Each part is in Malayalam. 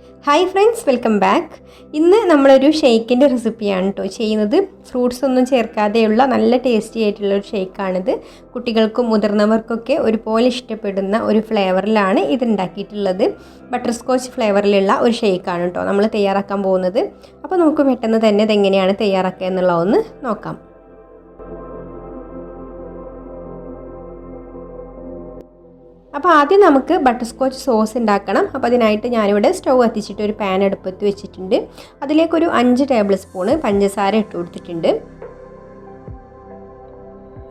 Hi friends, welcome back. ഇന്ന് നമ്മളൊരു ഷേക്കിൻ്റെ റെസിപ്പിയാണ് കേട്ടോ ചെയ്യുന്നത്. ഫ്രൂട്ട്സ് ഒന്നും ചേർക്കാതെയുള്ള നല്ല ടേസ്റ്റി ആയിട്ടുള്ളൊരു ഷേക്കാണിത്. കുട്ടികൾക്കും മുതിർന്നവർക്കൊക്കെ ഒരുപോലെ ഇഷ്ടപ്പെടുന്ന ഒരു ഫ്ലേവറിലാണ് ഇത് ഉണ്ടാക്കിയിട്ടുള്ളത്. ബട്ടർസ്കോച്ച് ഫ്ലേവറിലുള്ള ഒരു ഷേക്കാണ് കേട്ടോ നമ്മൾ തയ്യാറാക്കാൻ പോകുന്നത്. അപ്പോൾ നമുക്ക് പെട്ടെന്ന് തന്നെ ഇതെങ്ങനെയാണ് തയ്യാറാക്കുക എന്നുള്ളതൊന്ന് നോക്കാം. അപ്പോൾ ആദ്യം നമുക്ക് ബട്ടർസ്കോച്ച് സോസ് ഉണ്ടാക്കണം. അപ്പോൾ അതിനായിട്ട് ഞാനിവിടെ സ്റ്റൗ കത്തിച്ചിട്ട് ഒരു പാൻ അടുപ്പത്ത് വെച്ചിട്ടുണ്ട്. അതിലേക്കൊരു 5 ടേബിൾ സ്പൂണ് പഞ്ചസാര ഇട്ട് കൊടുത്തിട്ടുണ്ട്.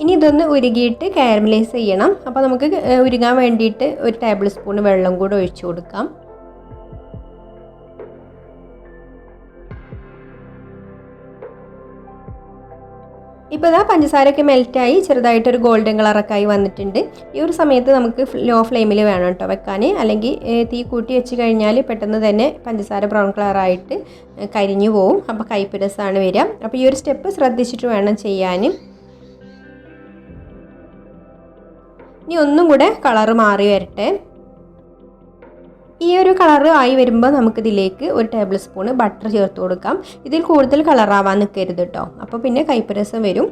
ഇനി ഇതൊന്ന് ഉരുകിയിട്ട് കാരമലൈസ് ചെയ്യണം. അപ്പോൾ നമുക്ക് ഉരുകാൻ വേണ്ടിയിട്ട് ഒരു ടേബിൾ സ്പൂൺ വെള്ളം കൂടെ ഒഴിച്ചു കൊടുക്കാം. ഇപ്പോൾ ഇതാ പഞ്ചസാരയൊക്കെ മെൽറ്റായി ചെറുതായിട്ടൊരു ഗോൾഡൻ കളറൊക്കെ ആയി വന്നിട്ടുണ്ട്. ഈ ഒരു സമയത്ത് നമുക്ക് ലോ ഫ്ലെയിമിൽ വേണം കേട്ടോ വെക്കാൻ, അല്ലെങ്കിൽ തീ കൂട്ടി വെച്ച് കഴിഞ്ഞാൽ പെട്ടെന്ന് തന്നെ പഞ്ചസാര ബ്രൗൺ കളറായിട്ട് കരിഞ്ഞു പോവും. അപ്പോൾ കയ്പ്പ് രസമാണ് വരിക. അപ്പോൾ ഈ ഒരു സ്റ്റെപ്പ് ശ്രദ്ധിച്ചിട്ട് വേണം ചെയ്യാൻ. ഇനി ഒന്നും കൂടെ കളറ് മാറി വരട്ടെ. ഈ ഒരു കളറ് ആയി വരുമ്പോൾ നമുക്കിതിലേക്ക് ഒരു ടേബിൾ സ്പൂണ് ബട്ടർ ചേർത്ത് കൊടുക്കാം. ഇതിൽ കൂടുതൽ കളറാവാൻ നിൽക്കരുത് കേട്ടോ, അപ്പോൾ പിന്നെ കയ്പ്പ് രസം വരും.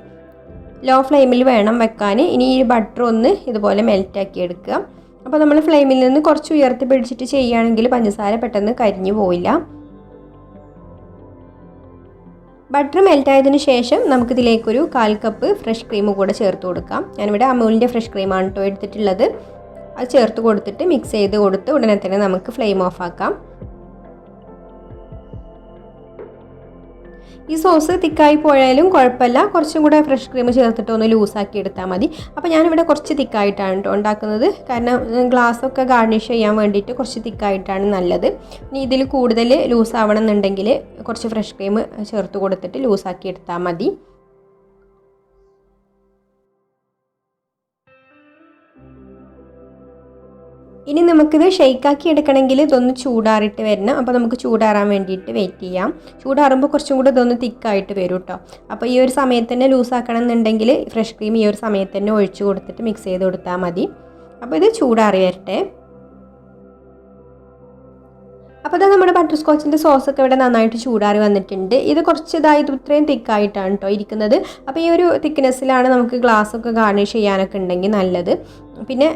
ലോ ഫ്ലെയിമിൽ വേണം വെക്കാൻ. ഇനി ഈ ബട്ടർ ഒന്ന് ഇതുപോലെ മെൽറ്റാക്കി എടുക്കുക. അപ്പോൾ നമ്മൾ ഫ്ലെയിമിൽ നിന്ന് കുറച്ച് ഉയർത്തി പിടിച്ചിട്ട് ചെയ്യുകയാണെങ്കിൽ പഞ്ചസാര പെട്ടെന്ന് കരിഞ്ഞു പോയില്ല. ബട്ടർ മെൽറ്റായതിനു ശേഷം നമുക്കിതിലേക്കൊരു 1/4 കപ്പ് ഫ്രഷ് ക്രീം കൂടെ ചേർത്ത് കൊടുക്കാം. ഞാനിവിടെ അമൂലിൻ്റെ ഫ്രഷ് ക്രീമാണ് കേട്ടോ എടുത്തിട്ടുള്ളത്. അത് ചേർത്ത് കൊടുത്തിട്ട് മിക്സ് ചെയ്ത് കൊടുത്ത് ഉടനെ തന്നെ നമുക്ക് ഫ്ലെയിം ഓഫ് ആക്കാം. ഈ സോസ് തിക്കായി പോയാലും കുഴപ്പമില്ല, കുറച്ചും കൂടെ ഫ്രഷ് ക്രീം ചേർത്തിട്ട് ഒന്ന് ലൂസാക്കി എടുത്താൽ മതി. അപ്പോൾ ഞാനിവിടെ കുറച്ച് തിക്കായിട്ടാണ് കേട്ടോ ഉണ്ടാക്കുന്നത്, കാരണം ഗ്ലാസ്സൊക്കെ ഗാർണിഷ് ചെയ്യാൻ വേണ്ടിയിട്ട് കുറച്ച് തിക്കായിട്ടാണ് നല്ലത്. ഇനി ഇതിൽ കൂടുതൽ ലൂസ് ആവണം എന്നുണ്ടെങ്കിൽ കുറച്ച് ഫ്രഷ് ക്രീം ചേർത്ത് കൊടുത്തിട്ട് ലൂസാക്കി എടുത്താൽ മതി. ഇനി നമുക്കിത് ഷെയ്ക്കാക്കി എടുക്കണമെങ്കിൽ ഇതൊന്ന് ചൂടാറിയിട്ട് വരണം. അപ്പോൾ നമുക്ക് ചൂടാറാൻ വേണ്ടിയിട്ട് വെയിറ്റ് ചെയ്യാം. ചൂടാറുമ്പോൾ കുറച്ചും കൂടെ ഇതൊന്ന് തിക്കായിട്ട് വരും കേട്ടോ. അപ്പോൾ ഈ ഒരു സമയത്ത് തന്നെ ലൂസാക്കണം എന്നുണ്ടെങ്കിൽ ഫ്രഷ് ക്രീം ഈ ഒരു സമയത്ത് തന്നെ ഒഴിച്ചു കൊടുത്തിട്ട് മിക്സ് ചെയ്ത് കൊടുത്താൽ മതി. അപ്പോൾ ഇത് ചൂടാറി വരട്ടെ. അപ്പോൾ ഇത് നമ്മുടെ ബട്ടർസ്കോച്ചിൻ്റെ സോസൊക്കെ ഇവിടെ നന്നായിട്ട് ചൂടാറി വന്നിട്ടുണ്ട്. ഇത് കുറച്ച് ഇത് ഇത്രയും തിക്കായിട്ടാണ് കേട്ടോ ഇരിക്കുന്നത്. അപ്പോൾ ഈ ഒരു തിക്നെസ്സിലാണ് നമുക്ക് ഗ്ലാസ്സൊക്കെ ഗാർണിഷ് ചെയ്യാനൊക്കെ ഉണ്ടെങ്കിൽ നല്ലത്. പിന്നെ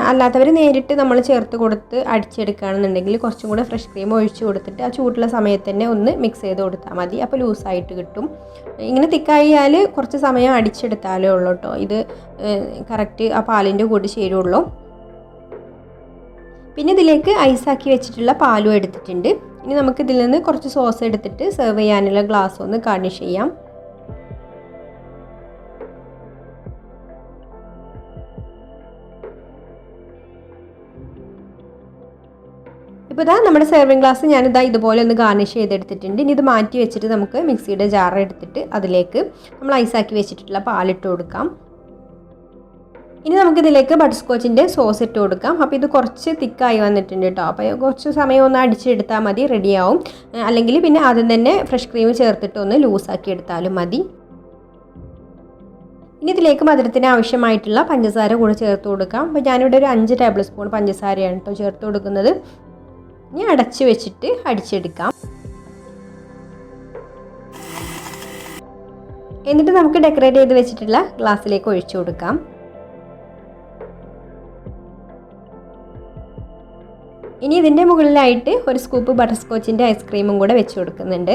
അല്ലാത്തവർ നേരിട്ട് നമ്മൾ ചേർത്ത് കൊടുത്ത് അടിച്ചെടുക്കുകയാണെന്നുണ്ടെങ്കിൽ കുറച്ചും കൂടെ ഫ്രഷ് ക്രീം ഒഴിച്ച് കൊടുത്തിട്ട് ആ ചൂടുള്ള സമയത്ത് തന്നെ ഒന്ന് മിക്സ് ചെയ്ത് കൊടുത്താൽ മതി. അപ്പോൾ ലൂസായിട്ട് കിട്ടും. ഇങ്ങനെ തിക്കായാൽ കുറച്ച് സമയം അടിച്ചെടുത്താലേ ഉള്ളൂ കേട്ടോ ഇത് കറക്റ്റ് ആ പാലിൻ്റെ കൂടി ചേരുള്ളൂ. പിന്നെ ഇതിലേക്ക് ഐസാക്കി വെച്ചിട്ടുള്ള പാലും എടുത്തിട്ടുണ്ട്. ഇനി നമുക്ക് ഇതിൽ നിന്ന് കുറച്ച് സോസ് എടുത്തിട്ട് സെർവ് ചെയ്യാനുള്ള ഗ്ലാസ് ഒന്ന് ഗാർണിഷ് ചെയ്യാം. ഇപ്പോൾ ഇതാ നമ്മുടെ സെർവിങ് ഗ്ലാസ് ഞാനിതാ ഇതുപോലെ ഒന്ന് ഗാർണിഷ് ചെയ്തെടുത്തിട്ടുണ്ട്. ഇനി ഇത് മാറ്റി വെച്ചിട്ട് നമുക്ക് മിക്സിയുടെ ജാർ എടുത്തിട്ട് അതിലേക്ക് നമ്മൾ ഐസാക്കി വെച്ചിട്ടുള്ള പാലിട്ട് കൊടുക്കാം. ഇനി നമുക്കിതിലേക്ക് ബട്ടർസ്കോച്ചിൻ്റെ സോസ് ഇട്ട് കൊടുക്കാം. അപ്പോൾ ഇത് കുറച്ച് തിക്കായി വന്നിട്ടുണ്ട് കേട്ടോ. അപ്പോൾ കുറച്ച് സമയം ഒന്ന് അടിച്ചെടുത്താൽ മതി, റെഡിയാവും. അല്ലെങ്കിൽ പിന്നെ ആദ്യം തന്നെ ഫ്രഷ് ക്രീം ചേർത്തിട്ട് ഒന്ന് ലൂസാക്കി എടുത്താലും മതി. ഇനി ഇതിലേക്ക് മധുരത്തിന് ആവശ്യമായിട്ടുള്ള പഞ്ചസാര കൂടെ ചേർത്ത് കൊടുക്കാം. അപ്പോൾ ഞാനിവിടെ ഒരു 5 ടേബിൾ സ്പൂൺ പഞ്ചസാരയാണ് കേട്ടോ ചേർത്ത് കൊടുക്കുന്നത്. ഇനി അടച്ച് വെച്ചിട്ട് അടിച്ചെടുക്കാം. എന്നിട്ട് നമുക്ക് ഡെക്കറേറ്റ് ചെയ്ത് വെച്ചിട്ടുള്ള ഗ്ലാസ്സിലേക്ക് ഒഴിച്ചു കൊടുക്കാം. ഇനി ഇതിൻ്റെ മുകളിലായിട്ട് ഒരു സ്കൂപ്പ് ബട്ടർസ്കോച്ചിൻ്റെ ഐസ്ക്രീമും കൂടെ വെച്ച് കൊടുക്കുന്നുണ്ട്.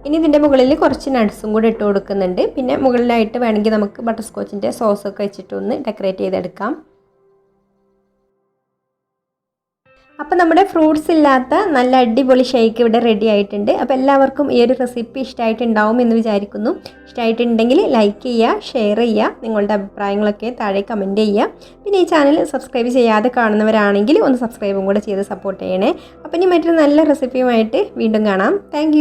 ഇനി ഇതിൻ്റെ മുകളിൽ കുറച്ച് നട്ട്സും കൂടെ ഇട്ട് കൊടുക്കുന്നുണ്ട്. പിന്നെ മുകളിലായിട്ട് വേണമെങ്കിൽ നമുക്ക് ബട്ടർസ്കോച്ചിൻ്റെ സോസൊക്കെ വെച്ചിട്ടൊന്ന് ഡെക്കറേറ്റ് ചെയ്തെടുക്കാം. അപ്പോൾ നമ്മുടെ ഫ്രൂട്ട്സ് ഇല്ലാത്ത നല്ല അടിപൊളി ഷേക്ക് ഇവിടെ റെഡി ആയിട്ടുണ്ട്. അപ്പോൾ എല്ലാവർക്കും ഈ ഒരു റെസിപ്പി ഇഷ്ടമായിട്ടുണ്ടാവും എന്ന് വിചാരിക്കുന്നു. ഇഷ്ടമായിട്ടുണ്ടെങ്കിൽ ലൈക്ക് ചെയ്യുക, ഷെയർ ചെയ്യുക, നിങ്ങളുടെ അഭിപ്രായങ്ങളൊക്കെ താഴെ കമൻറ്റ് ചെയ്യുക. പിന്നെ ഈ ചാനൽ സബ്സ്ക്രൈബ് ചെയ്യാതെ കാണുന്നവരാണെങ്കിൽ ഒന്ന് സബ്സ്ക്രൈബും കൂടെ ചെയ്ത് സപ്പോർട്ട് ചെയ്യണേ. അപ്പോൾ ഇനി മറ്റൊരു നല്ല റെസിപ്പിയുമായിട്ട് വീണ്ടും കാണാം. താങ്ക്